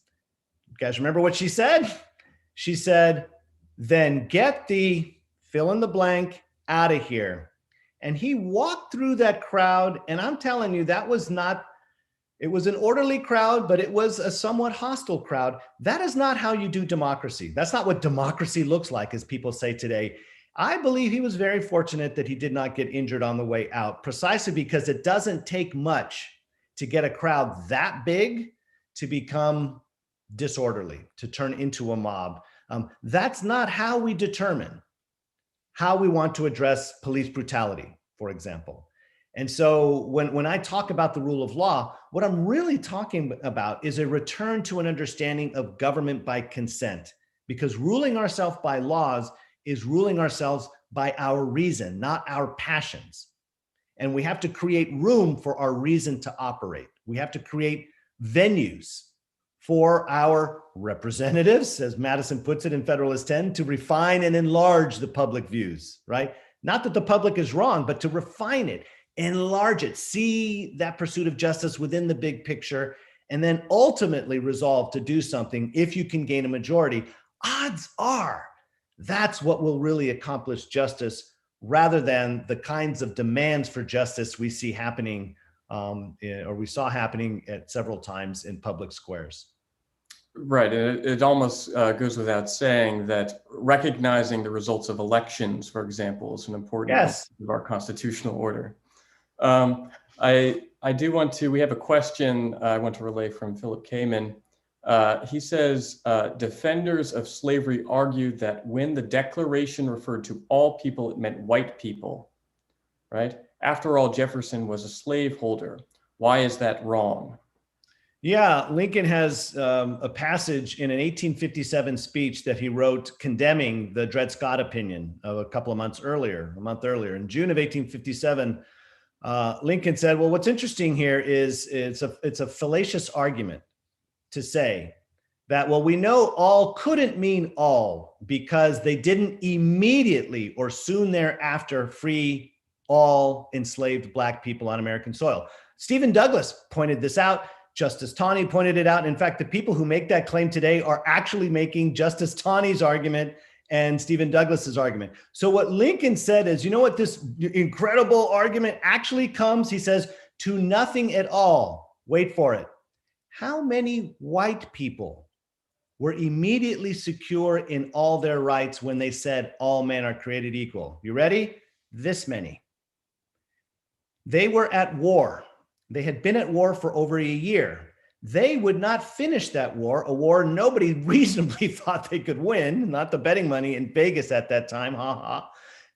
You guys remember what she said? She said, "Then get the fill in the blank out of here." And he walked through that crowd. And I'm telling you, it was an orderly crowd, but it was a somewhat hostile crowd. That is not how you do democracy. That's not what democracy looks like, as people say today. I believe he was very fortunate that he did not get injured on the way out, precisely because it doesn't take much to get a crowd that big to become disorderly, to turn into a mob. That's not how we determine how we want to address police brutality, for example. And so when I talk about the rule of law, what I'm really talking about is a return to an understanding of government by consent, because ruling ourselves by laws is ruling ourselves by our reason, not our passions. And we have to create room for our reason to operate. We have to create venues for our representatives, as Madison puts it in Federalist 10, to refine and enlarge the public views, right? Not that the public is wrong, but to refine it, enlarge it, see that pursuit of justice within the big picture, and then ultimately resolve to do something if you can gain a majority. Odds are that's what will really accomplish justice, rather than the kinds of demands for justice we see happening, or we saw happening at several times in public squares. Right. And it almost goes without saying that recognizing the results of elections, for example, is an important element Yes. of our constitutional order. I do want to, we have a question I want to relay from Philip Kamen. He says, defenders of slavery argued that when the Declaration referred to all people, it meant white people, right? After all, Jefferson was a slaveholder. Why is that wrong? Yeah, Lincoln has a passage in an 1857 speech that he wrote condemning the Dred Scott opinion of a month earlier. In June of 1857, Lincoln said, well, what's interesting here is it's a fallacious argument to say that, well, we know all couldn't mean all because they didn't immediately or soon thereafter free all enslaved Black people on American soil. Stephen Douglas pointed this out. Justice Taney pointed it out. In fact, the people who make that claim today are actually making Justice Taney's argument and Stephen Douglas's argument. So what Lincoln said is, you know what this incredible argument actually comes, he says, to nothing at all. Wait for it. How many white people were immediately secure in all their rights when they said all men are created equal? You ready? This many. They were at war. They had been at war for over a year. They would not finish that war, a war nobody reasonably thought they could win, not the betting money in Vegas at that time,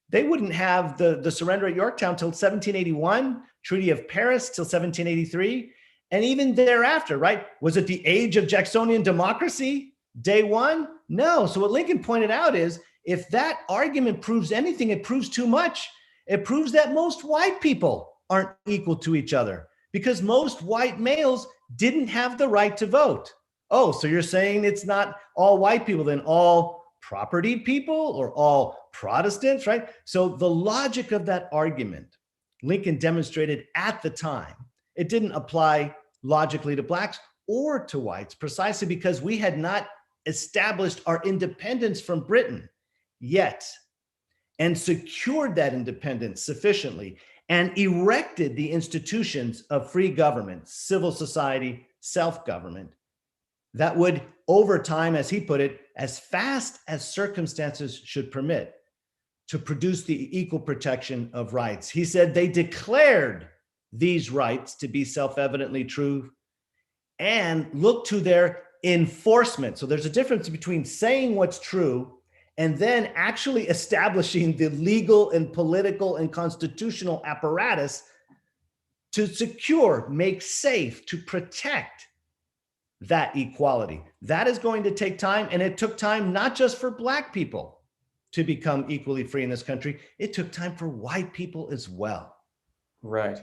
They wouldn't have the surrender at Yorktown till 1781, Treaty of Paris till 1783, and even thereafter, right? Was it the age of Jacksonian democracy, day one? No. So what Lincoln pointed out is, if that argument proves anything, it proves too much. It proves that most white people aren't equal to each other, because most white males didn't have the right to vote. Oh, so you're saying it's not all white people, then all property people or all Protestants, right? So the logic of that argument, Lincoln demonstrated at the time, it didn't apply logically to Blacks or to whites, precisely because we had not established our independence from Britain yet, and secured that independence sufficiently, and erected the institutions of free government, civil society, self-government, that would, over time, as he put it, as fast as circumstances should permit, to produce the equal protection of rights. He said they declared these rights to be self-evidently true and looked to their enforcement. So there's a difference between saying what's true and then actually establishing the legal and political and constitutional apparatus to secure, make safe, to protect that equality. That is going to take time, and it took time not just for Black people to become equally free in this country, it took time for white people as well. Right.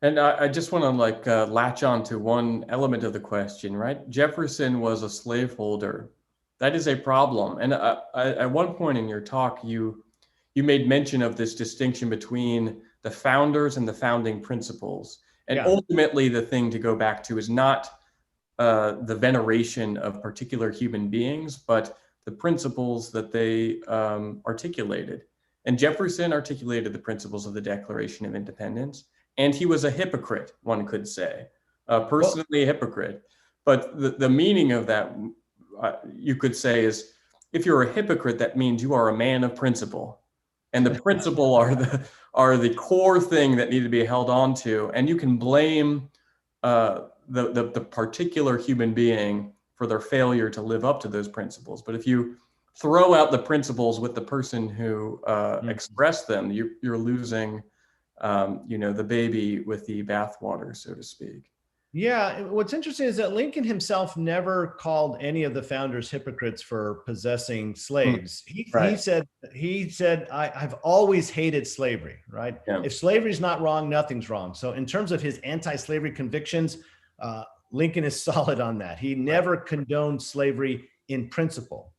And I just want to latch on to one element of the question, right? Jefferson was a slaveholder. That is a problem. And at one point in your talk, you made mention of this distinction between the founders and the founding principles. And ultimately, the thing to go back to is not the veneration of particular human beings, but the principles that they articulated. And Jefferson articulated the principles of the Declaration of Independence. And he was a hypocrite, one could say, personally a hypocrite. But the meaning of that, you could say, is if you're a hypocrite, that means you are a man of principle. And the principle are the core thing that need to be held on to. And you can blame the particular human being for their failure to live up to those principles. But if you throw out the principles with the person who expressed them, you're losing the baby with the bathwater, so to speak. Yeah, what's interesting is that Lincoln himself never called any of the founders hypocrites for possessing slaves. He said, I've always hated slavery, right? Yeah. If slavery is not wrong, nothing's wrong. So in terms of his anti-slavery convictions, Lincoln is solid on that. He never condoned slavery in principle.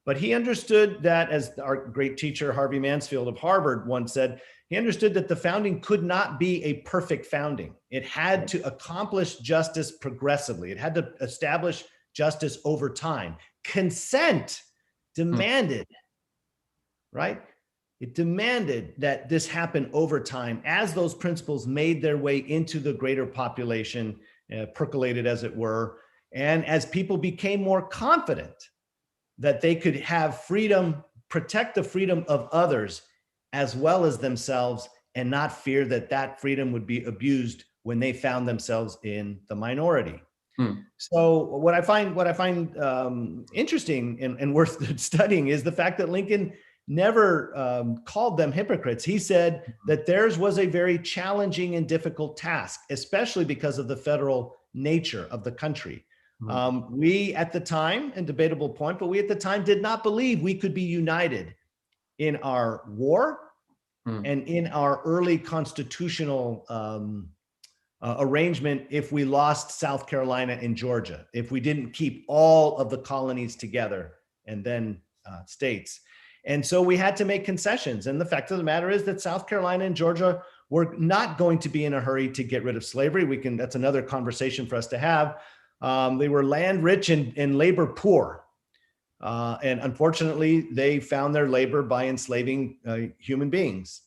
But he understood that, as our great teacher, Harvey Mansfield of Harvard once said, he understood that the founding could not be a perfect founding. It had to accomplish justice progressively. It had to establish justice over time. Consent demanded, right? It demanded that this happen over time as those principles made their way into the greater population, percolated as it were, and as people became more confident that they could have freedom, protect the freedom of others as well as themselves, and not fear that that freedom would be abused when they found themselves in the minority. So what I find interesting and worth studying is the fact that Lincoln never called them hypocrites. He said that theirs was a very challenging and difficult task, especially because of the federal nature of the country. Mm. We at the time, and debatable point, but we at the time did not believe we could be united in our war Mm. and in our early constitutional arrangement if we lost South Carolina and Georgia, if we didn't keep all of the colonies together and then states. And so we had to make concessions. And the fact of the matter is that South Carolina and Georgia were not going to be in a hurry to get rid of slavery. That's another conversation for us to have. They were land rich and labor poor. And unfortunately, they found their labor by enslaving human beings.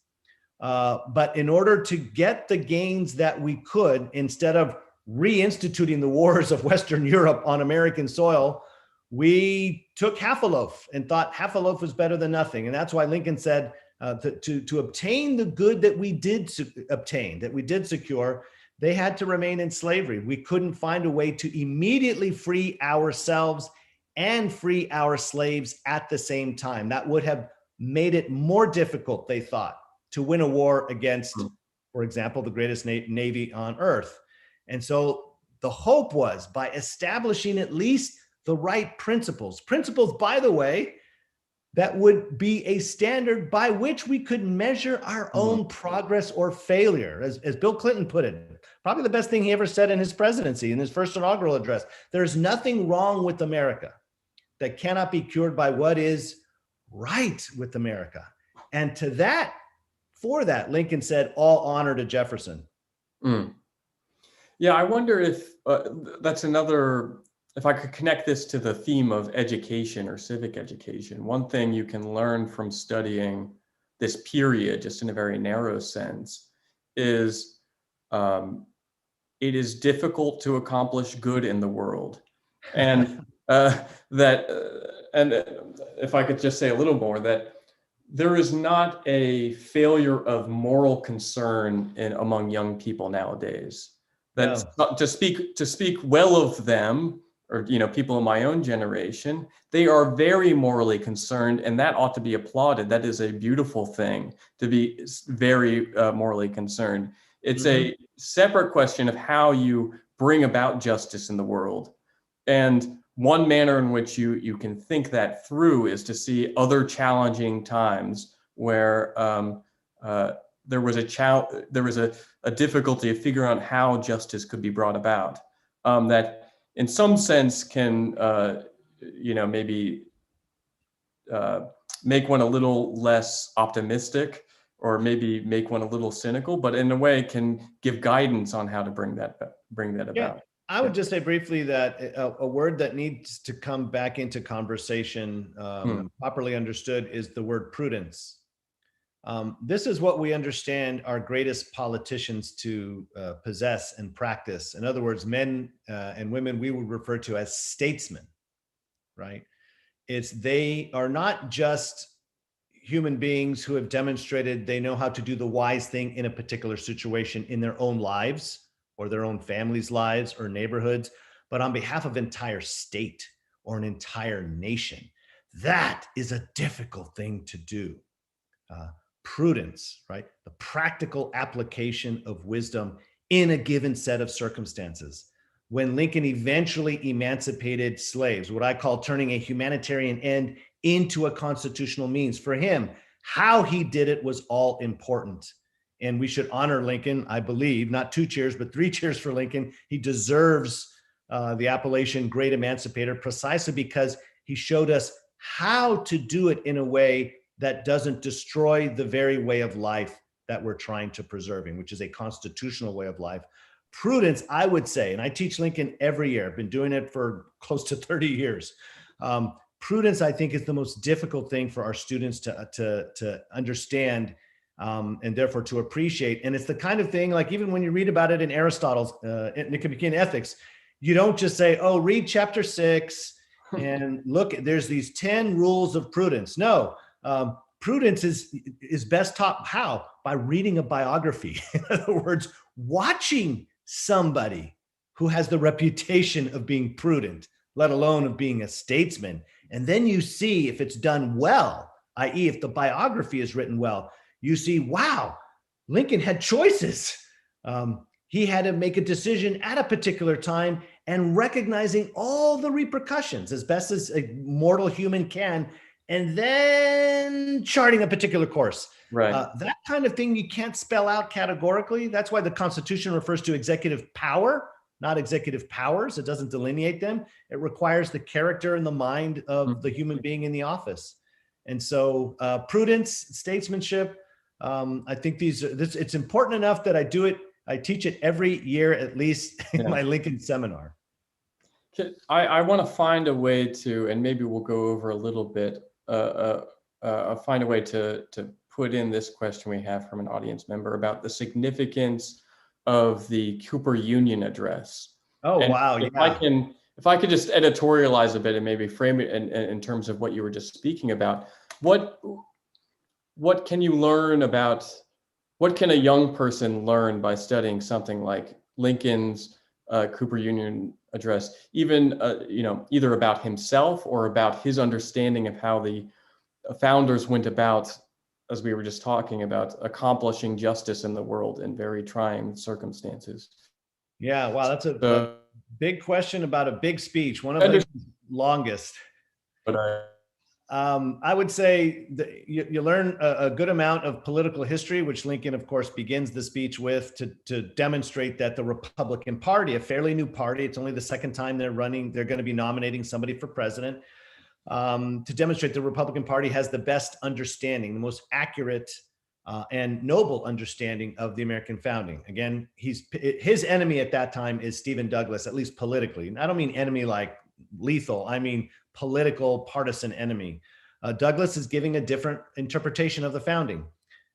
But in order to get the gains that we could, instead of reinstituting the wars of Western Europe on American soil, we took half a loaf and thought half a loaf was better than nothing. And that's why Lincoln said to obtain the good that we did obtain, that we did secure, they had to remain in slavery. We couldn't find a way to immediately free ourselves and free our slaves at the same time. That would have made it more difficult, they thought, to win a war against, for example, the greatest navy on earth. And so the hope was, by establishing at least the right principles, by the way, that would be a standard by which we could measure our own progress or failure. As Bill Clinton put it, probably the best thing he ever said in his presidency, in his first inaugural address: there's nothing wrong with America that cannot be cured by what is right with America. And for that, Lincoln said, all honor to Jefferson. Mm. Yeah, I wonder if that's another, if I could connect this to the theme of education or civic education. One thing you can learn from studying this period, just in a very narrow sense, is it is difficult to accomplish good in the world. And and if I could just say a little more, that there is not a failure of moral concern among young people nowadays. That's not to speak well of them, or people in my own generation. They are very morally concerned, and that ought to be applauded. That is a beautiful thing, to be very morally concerned. It's a separate question of how you bring about justice in the world. And one manner in which you can think that through is to see other challenging times where there was a difficulty of figuring out how justice could be brought about, that in some sense can maybe make one a little less optimistic, or maybe make one a little cynical, but in a way can give guidance on how to bring that about. I would just say briefly that a word that needs to come back into conversation, properly understood, is the word prudence. This is what we understand our greatest politicians to possess and practice. In other words, men and women we would refer to as statesmen, right? They are not just human beings who have demonstrated they know how to do the wise thing in a particular situation in their own lives, or their own families' lives or neighborhoods, but on behalf of an entire state or an entire nation. That is a difficult thing to do. Prudence, right? The practical application of wisdom in a given set of circumstances. When Lincoln eventually emancipated slaves, what I call turning a humanitarian end into a constitutional means, for him, how he did it was all important. And we should honor Lincoln, I believe, not 2 cheers, but 3 cheers for Lincoln. He deserves the appellation Great Emancipator, precisely because he showed us how to do it in a way that doesn't destroy the very way of life that we're trying to preserving, which is a constitutional way of life. Prudence, I would say, and I teach Lincoln every year, I've been doing it for close to 30 years. Prudence, I think, is the most difficult thing for our students to understand, and therefore to appreciate. And it's the kind of thing, like even when you read about it in Aristotle's Nicomachean Ethics, you don't just say, oh, read chapter 6 and look, there's these 10 rules of prudence. No, prudence is best taught how? By reading a biography. In other words, watching somebody who has the reputation of being prudent, let alone of being a statesman. And then you see if it's done well, i.e. if the biography is written well, you see, wow, Lincoln had choices. He had to make a decision at a particular time and recognizing all the repercussions as best as a mortal human can, and then charting a particular course. Right. That kind of thing you can't spell out categorically. That's why the Constitution refers to executive power, not executive powers. It doesn't delineate them. It requires the character and the mind of the human being in the office. And so prudence, statesmanship, I think it's important enough that I teach it every year, at least in my Lincoln seminar. I want to find a way to, and maybe we'll go over a little bit, find a way to put in this question we have from an audience member about the significance of the Cooper Union Address. Oh, and wow. If I could just editorialize a bit and maybe frame it in terms of what you were just speaking about, what can you learn about, what can a young person learn by studying something like Lincoln's Cooper Union Address, even either about himself or about his understanding of how the founders went about, as we were just talking about, accomplishing justice in the world in very trying circumstances? Yeah, wow, that's a big question about a big speech, one of the longest. But I would say that you learn a good amount of political history, which Lincoln, of course, begins the speech with to demonstrate that the Republican Party, a fairly new party, it's only the second time they're going to be nominating somebody for president, to demonstrate the Republican Party has the best understanding, the most accurate and noble understanding of the American founding. Again, his enemy at that time is Stephen Douglas, at least politically. And I don't mean enemy like lethal, I mean political partisan enemy. Douglas is giving a different interpretation of the founding,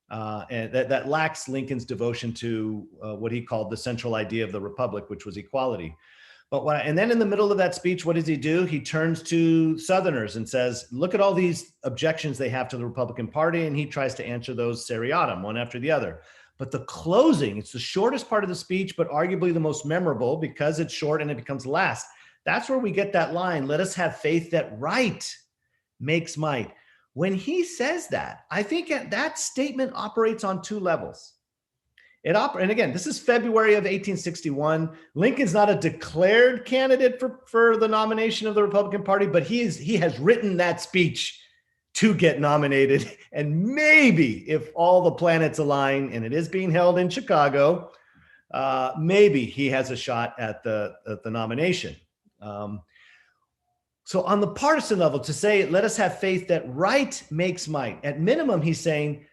and that lacks Lincoln's devotion to what he called the central idea of the Republic, which was equality. And then in the middle of that speech, what does he do? He turns to Southerners and says, look at all these objections they have to the Republican Party. And he tries to answer those seriatim, one after the other. But the closing, it's the shortest part of the speech, but arguably the most memorable because it's short and it becomes last. That's where we get that line, let us have faith that right makes might. When he says that, I think that statement operates on two levels. And again, this is February of 1861. Lincoln's not a declared candidate for the nomination of the Republican Party, but he has written that speech to get nominated. And maybe if all the planets align, and it is being held in Chicago, maybe he has a shot at the nomination. So on the partisan level, to say, let us have faith that right makes might, at minimum, he's saying,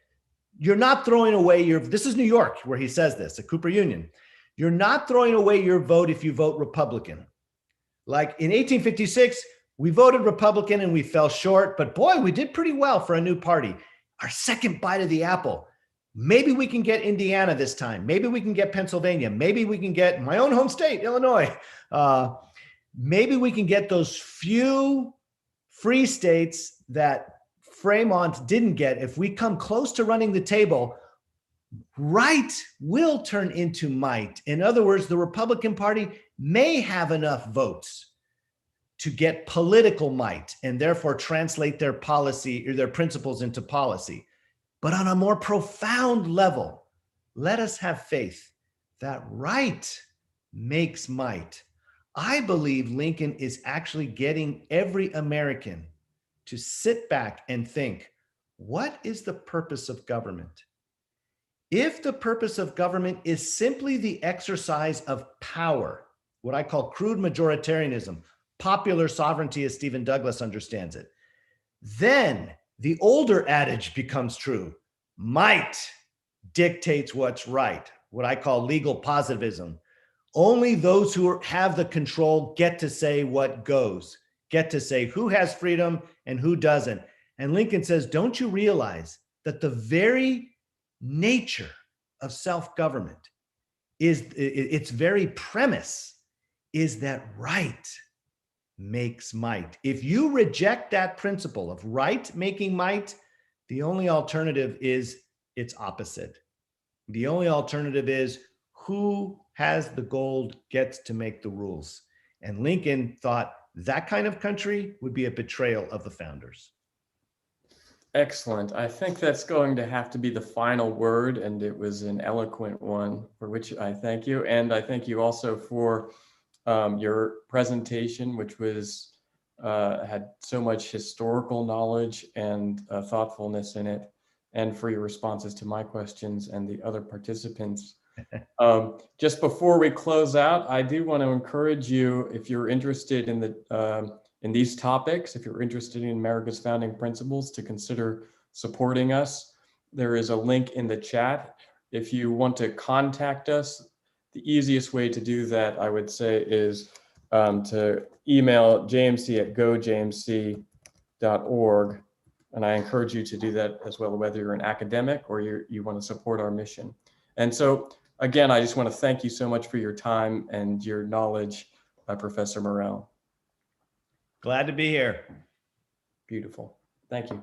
you're not throwing away this is New York where he says this, at Cooper Union. You're not throwing away your vote if you vote Republican. Like in 1856, we voted Republican and we fell short, but boy, we did pretty well for a new party. Our second bite of the apple. Maybe we can get Indiana this time. Maybe we can get Pennsylvania. Maybe we can get my own home state, Illinois. Maybe we can get those few free states that Fremont didn't get. If we come close to running the table, right will turn into might. In other words, the Republican Party may have enough votes to get political might and therefore translate their policy or their principles into policy. But on a more profound level, let us have faith that right makes might. I believe Lincoln is actually getting every American to sit back and think, what is the purpose of government? If the purpose of government is simply the exercise of power, what I call crude majoritarianism, popular sovereignty as Stephen Douglas understands it, then the older adage becomes true. Might dictates what's right, what I call legal positivism. Only those who have the control get to say what goes, get to say who has freedom and who doesn't. And Lincoln says, don't you realize that the very nature of self-government is, its very premise is that right makes might. If you reject that principle of right making might, the only alternative is its opposite. The only alternative is who has the gold gets to make the rules. And Lincoln thought that kind of country would be a betrayal of the founders. Excellent. I think that's going to have to be the final word, and it was an eloquent one, for which I thank you. And I thank you also for your presentation, which was had so much historical knowledge and thoughtfulness in it, and for your responses to my questions and the other participants. Just before we close out, I do want to encourage you, if you're interested in these topics, if you're interested in America's founding principles, to consider supporting us. There is a link in the chat. If you want to contact us, the easiest way to do that, I would say, is to email jmc@gojmc.org. And I encourage you to do that as well, whether you're an academic or you want to support our mission. And so, again, I just want to thank you so much for your time and your knowledge, Professor Morel. Glad to be here. Beautiful. Thank you.